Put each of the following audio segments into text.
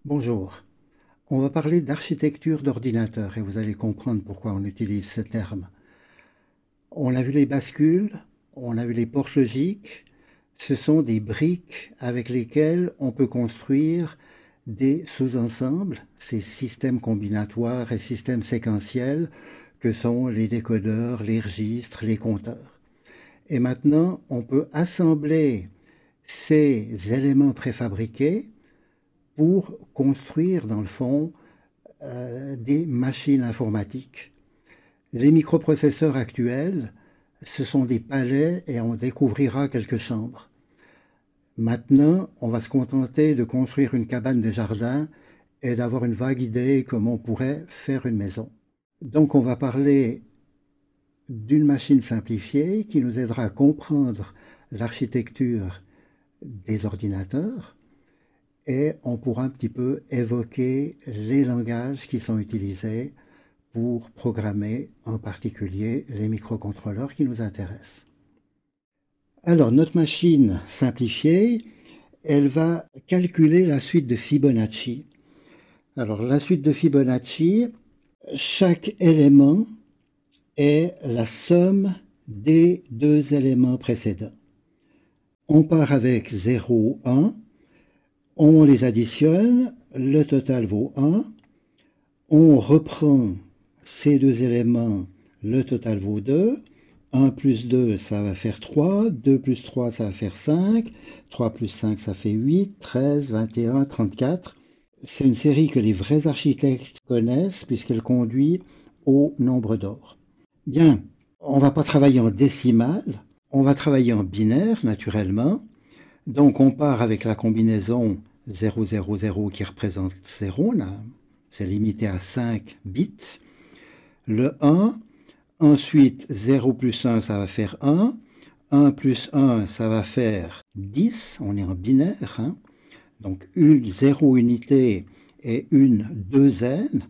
Bonjour, on va parler d'architecture d'ordinateur et vous allez comprendre pourquoi on utilise ce terme. On a vu les bascules, on a vu les portes logiques, ce sont des briques avec lesquelles on peut construire des sous-ensembles, ces systèmes combinatoires et systèmes séquentiels que sont les décodeurs, les registres, les compteurs. Et maintenant, on peut assembler ces éléments préfabriqués pour construire, dans le fond, des machines informatiques. Les microprocesseurs actuels, ce sont des palais et on découvrira quelques chambres. Maintenant, on va se contenter de construire une cabane de jardin et d'avoir une vague idée comment on pourrait faire une maison. Donc on va parler d'une machine simplifiée qui nous aidera à comprendre l'architecture des ordinateurs et on pourra un petit peu évoquer les langages qui sont utilisés pour programmer en particulier les microcontrôleurs qui nous intéressent. Alors notre machine simplifiée, elle va calculer la suite de Fibonacci. Alors la suite de Fibonacci, chaque élément est la somme des deux éléments précédents. On part avec 0, 1, on les additionne, le total vaut 1, on reprend ces deux éléments, le total vaut 2, 1 plus 2 ça va faire 3, 2 plus 3 ça va faire 5, 3 plus 5 ça fait 8, 13, 21, 34. C'est une série que les vrais architectes connaissent puisqu'elle conduit au nombre d'or. Bien, on ne va pas travailler en décimal, on va travailler en binaire naturellement. Donc on part avec la combinaison 0, 0, 0 qui représente 0, c'est limité à 5 bits. Le 1, ensuite 0 plus 1 ça va faire 1, 1 plus 1 ça va faire 10, on est en binaire, hein. Donc une 0 unité et une 2n.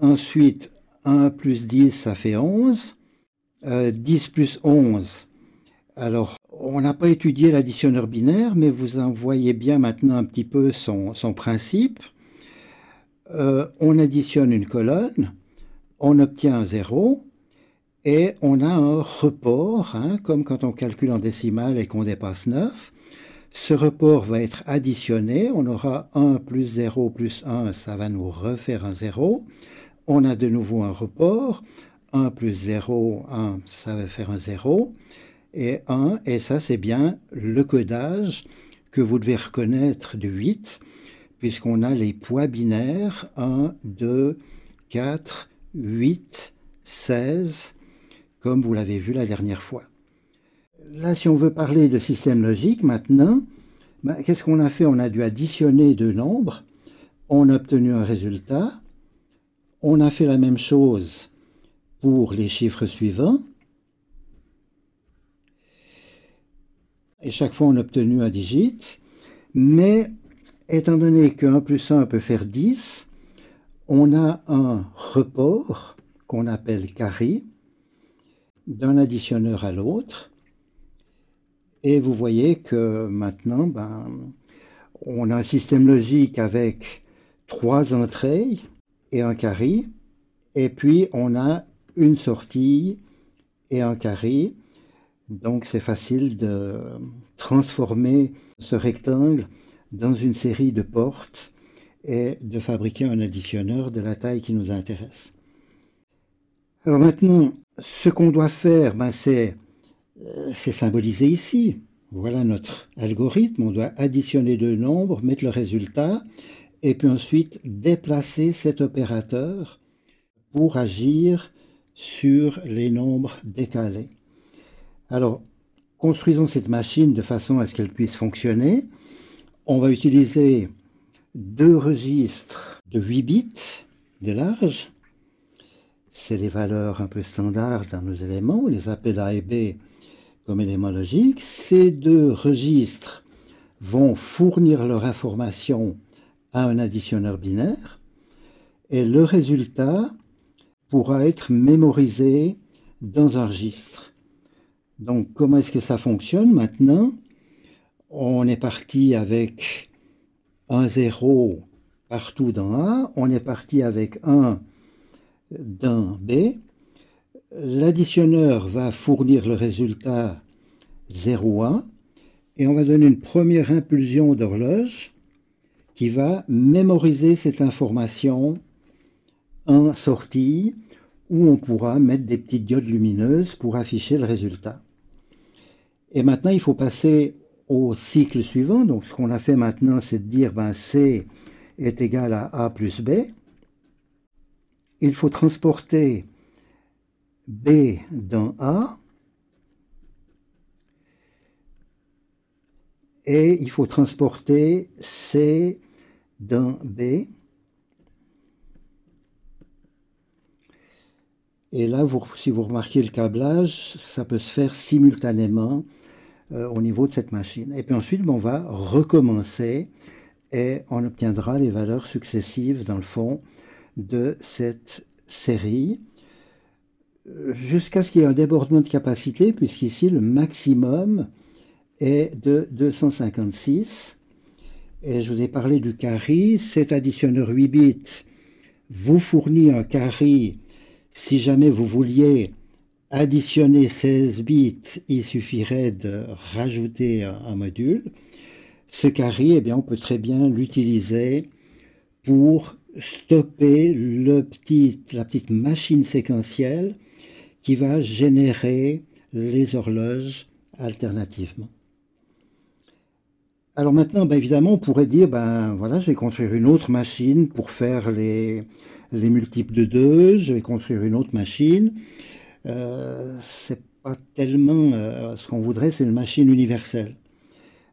Ensuite 1 plus 10 ça fait 11, 10 plus 11. Alors, on n'a pas étudié l'additionneur binaire, mais vous en voyez bien maintenant un petit peu son principe. On additionne une colonne, on obtient un 0, et on a un report, hein, comme quand on calcule en décimale et qu'on dépasse 9. Ce report va être additionné, on aura 1 plus 0 plus 1, ça va nous refaire un 0. On a de nouveau un report, 1 plus 0, 1, ça va faire un 0. Et 1, et ça c'est bien le codage que vous devez reconnaître de 8, puisqu'on a les poids binaires 1, 2, 4, 8, 16, comme vous l'avez vu la dernière fois. Là, si on veut parler de système logique maintenant, qu'est-ce qu'on a fait? On a dû additionner deux nombres, on a obtenu un résultat, on a fait la même chose pour les chiffres suivants, et chaque fois on a obtenu un digit, mais étant donné que 1 plus 1 peut faire 10, on a un report qu'on appelle carré d'un additionneur à l'autre, et vous voyez que maintenant, on a un système logique avec 3 entrées et un carré, et puis on a une sortie et un carré. Donc c'est facile de transformer ce rectangle dans une série de portes et de fabriquer un additionneur de la taille qui nous intéresse. Alors maintenant, ce qu'on doit faire, c'est symbolisé ici. Voilà notre algorithme. On doit additionner deux nombres, mettre le résultat, et puis ensuite déplacer cet opérateur pour agir sur les nombres décalés. Alors, construisons cette machine de façon à ce qu'elle puisse fonctionner. On va utiliser deux registres de 8 bits de large. C'est les valeurs un peu standards dans nos éléments. On les appelle A et B comme éléments logiques. Ces deux registres vont fournir leur information à un additionneur binaire et le résultat pourra être mémorisé dans un registre. Donc, comment est-ce que ça fonctionne maintenant? On est parti avec un 0 partout dans A, on est parti avec 1 dans B. L'additionneur va fournir le résultat 0,1 et on va donner une première impulsion d'horloge qui va mémoriser cette information en sortie où on pourra mettre des petites diodes lumineuses pour afficher le résultat. Et maintenant, il faut passer au cycle suivant. Donc, ce qu'on a fait maintenant, c'est de dire C est égal à A plus B. Il faut transporter B dans A et il faut transporter C dans B. Et là, si vous remarquez le câblage, ça peut se faire simultanément au niveau de cette machine. Et puis ensuite, on va recommencer et on obtiendra les valeurs successives, dans le fond, de cette série, jusqu'à ce qu'il y ait un débordement de capacité, puisqu'ici, le maximum est de 256. Et je vous ai parlé du carry. Cet additionneur 8 bits vous fournit un carry. Si jamais vous vouliez additionner 16 bits, il suffirait de rajouter un module. Ce carry, eh bien, on peut très bien l'utiliser pour stopper la petite machine séquentielle qui va générer les horloges alternativement. Alors maintenant, évidemment, on pourrait dire, voilà, je vais construire une autre machine pour faire les multiples de 2, je vais construire une autre machine. C'est pas tellement ce qu'on voudrait, c'est une machine universelle.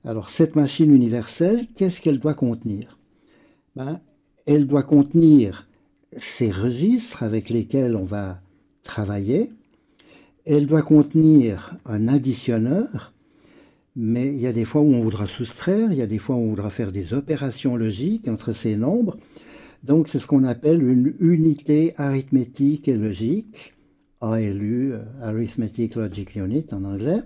Alors cette machine universelle, qu'est-ce qu'elle doit contenir? Elle doit contenir ces registres avec lesquels on va travailler. Elle doit contenir un additionneur, mais il y a des fois où on voudra soustraire, il y a des fois où on voudra faire des opérations logiques entre ces nombres. Donc c'est ce qu'on appelle une unité arithmétique et logique, ALU, Arithmetic Logic Unit en anglais.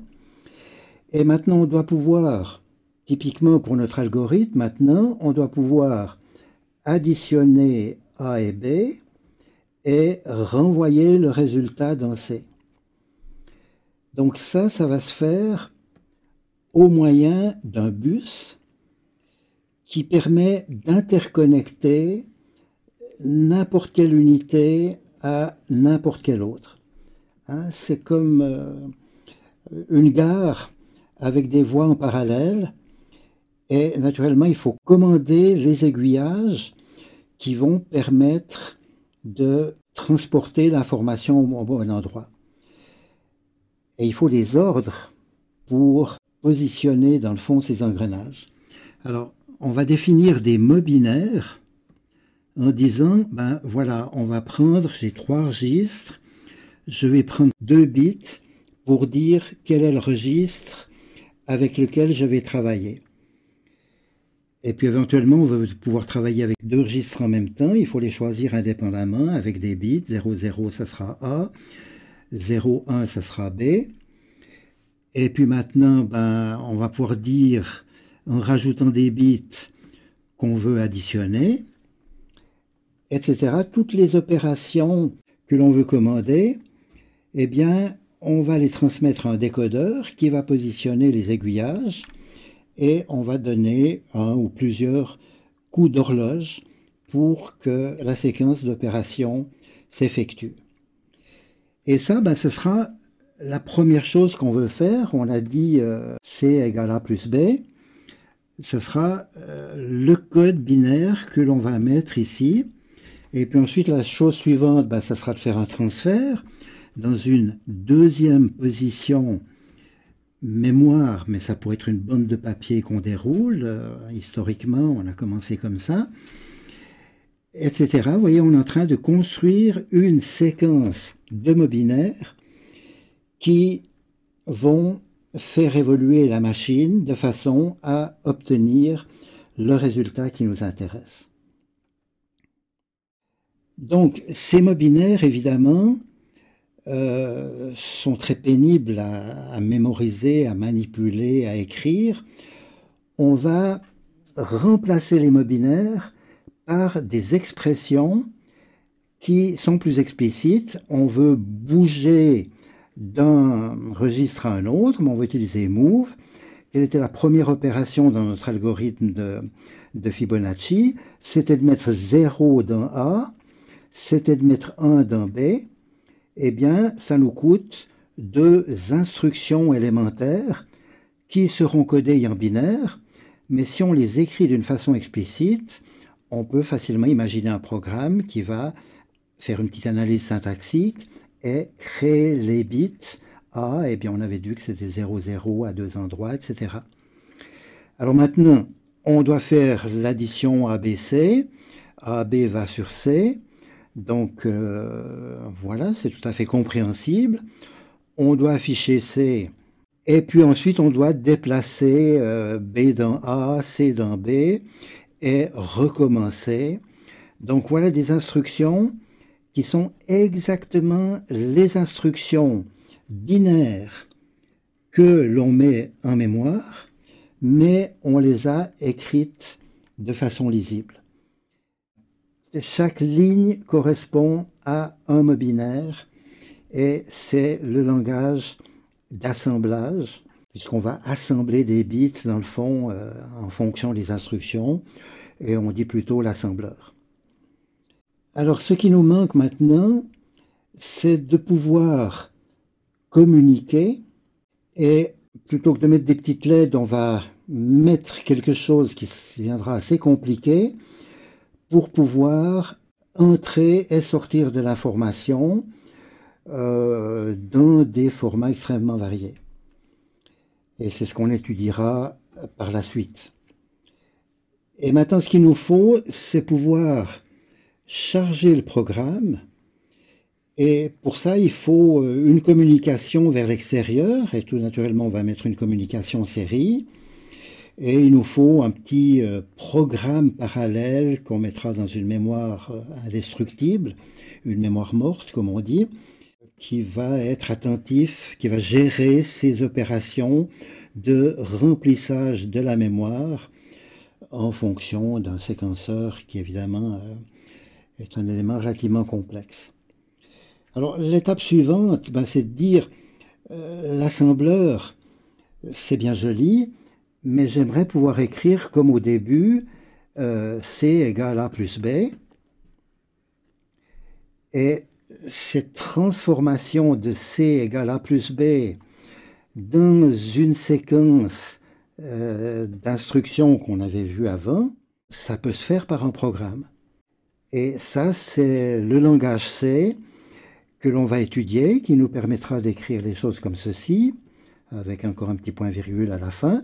Et maintenant on doit pouvoir, typiquement pour notre algorithme, maintenant on doit pouvoir additionner A et B et renvoyer le résultat dans C. Donc ça va se faire au moyen d'un bus qui permet d'interconnecter n'importe quelle unité à n'importe quelle autre. C'est comme une gare avec des voies en parallèle et naturellement il faut commander les aiguillages qui vont permettre de transporter l'information au bon endroit. Et il faut des ordres pour positionner dans le fond ces engrenages. Alors, on va définir des mots binaires en disant, voilà, on va prendre, j'ai 3 registres, je vais prendre 2 bits pour dire quel est le registre avec lequel je vais travailler. Et puis éventuellement, on va pouvoir travailler avec 2 registres en même temps, il faut les choisir indépendamment avec des bits, 00 ça sera A, 01 ça sera B. Et puis maintenant, on va pouvoir dire, en rajoutant des bits, qu'on veut additionner, etc. Toutes les opérations que l'on veut commander, eh bien, on va les transmettre à un décodeur qui va positionner les aiguillages et on va donner un ou plusieurs coups d'horloge pour que la séquence d'opérations s'effectue. Et ça, ce sera la première chose qu'on veut faire. On a dit C égale A plus B. Ce sera le code binaire que l'on va mettre ici. Et puis ensuite, la chose suivante, ça sera de faire un transfert dans une deuxième position mémoire, mais ça pourrait être une bande de papier qu'on déroule. Historiquement, on a commencé comme ça, etc. Vous voyez, on est en train de construire une séquence de mots binaires qui vont faire évoluer la machine de façon à obtenir le résultat qui nous intéresse. Donc, ces mots binaires, évidemment, sont très pénibles à mémoriser, à manipuler, à écrire. On va remplacer les mots binaires par des expressions qui sont plus explicites. On veut bouger d'un registre à un autre, mais on va utiliser move. Quelle était la première opération dans notre algorithme de Fibonacci? C'était de mettre 0 dans A, c'était de mettre 1 dans B. Eh bien, ça nous coûte 2 instructions élémentaires qui seront codées en binaire, mais si on les écrit d'une façon explicite, on peut facilement imaginer un programme qui va faire une petite analyse syntaxique et créer les bits A. Eh bien, on avait vu que c'était 0, 0 à 2 endroits, etc. Alors maintenant, on doit faire l'addition ABC. AB va sur C. Donc, voilà, c'est tout à fait compréhensible. On doit afficher C. Et puis ensuite, on doit déplacer B dans A, C dans B et recommencer. Donc, voilà des instructions qui sont exactement les instructions binaires que l'on met en mémoire, mais on les a écrites de façon lisible. Chaque ligne correspond à un mot binaire et c'est le langage d'assemblage, puisqu'on va assembler des bits dans le fond en fonction des instructions, et on dit plutôt l'assembleur. Alors ce qui nous manque maintenant, c'est de pouvoir communiquer, et plutôt que de mettre des petites LED, on va mettre quelque chose qui viendra assez compliqué pour pouvoir entrer et sortir de l'information dans des formats extrêmement variés. Et c'est ce qu'on étudiera par la suite. Et maintenant, ce qu'il nous faut, c'est pouvoir charger le programme. Et pour ça, il faut une communication vers l'extérieur. Et tout naturellement, on va mettre une communication en série. Et il nous faut un petit programme parallèle qu'on mettra dans une mémoire indestructible, une mémoire morte, comme on dit, qui va être attentif, qui va gérer ces opérations de remplissage de la mémoire en fonction d'un séquenceur qui, évidemment, est un élément relativement complexe. Alors, l'étape suivante, c'est de dire l'assembleur, c'est bien joli, mais j'aimerais pouvoir écrire comme au début, C égale A plus B. Et cette transformation de C égale A plus B dans une séquence d'instructions qu'on avait vues avant, ça peut se faire par un programme. Et ça, c'est le langage C que l'on va étudier, qui nous permettra d'écrire les choses comme ceci, avec encore un petit point-virgule à la fin.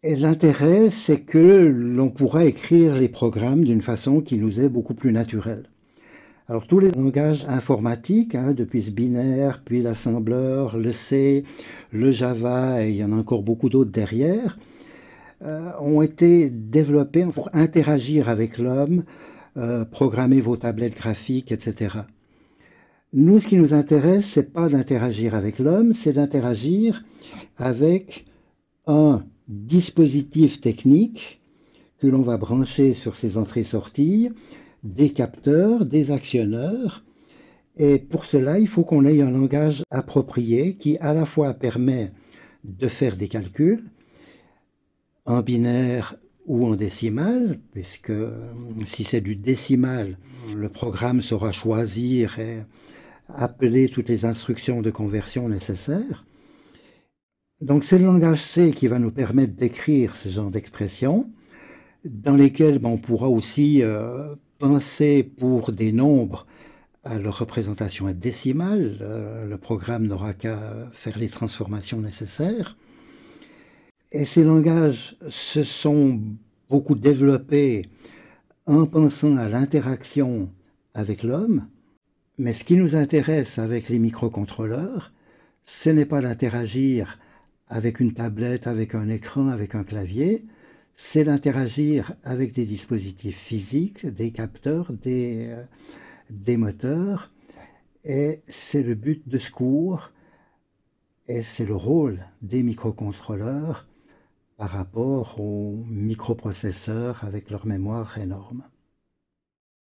Et l'intérêt, c'est que l'on pourra écrire les programmes d'une façon qui nous est beaucoup plus naturelle. Alors tous les langages informatiques, depuis ce binaire, puis l'assembleur, le C, le Java, et il y en a encore beaucoup d'autres derrière, ont été développés pour interagir avec l'homme, programmer vos tablettes graphiques, etc. Nous, ce qui nous intéresse, c'est pas d'interagir avec l'homme, c'est d'interagir avec un dispositif technique que l'on va brancher sur ces entrées-sorties, des capteurs, des actionneurs. Et pour cela, il faut qu'on ait un langage approprié qui à la fois permet de faire des calculs en binaire ou en décimal, puisque si c'est du décimal, le programme saura choisir et appeler toutes les instructions de conversion nécessaires. Donc c'est le langage C qui va nous permettre d'écrire ce genre d'expressions, dans lesquelles on pourra aussi penser pour des nombres à leur représentation décimale. Le programme n'aura qu'à faire les transformations nécessaires. Et ces langages se sont beaucoup développés en pensant à l'interaction avec l'homme. Mais ce qui nous intéresse avec les microcontrôleurs, ce n'est pas d'interagir avec une tablette, avec un écran, avec un clavier, c'est d'interagir avec des dispositifs physiques, des capteurs, des moteurs, et c'est le but de ce cours, et c'est le rôle des microcontrôleurs par rapport aux microprocesseurs avec leur mémoire énorme.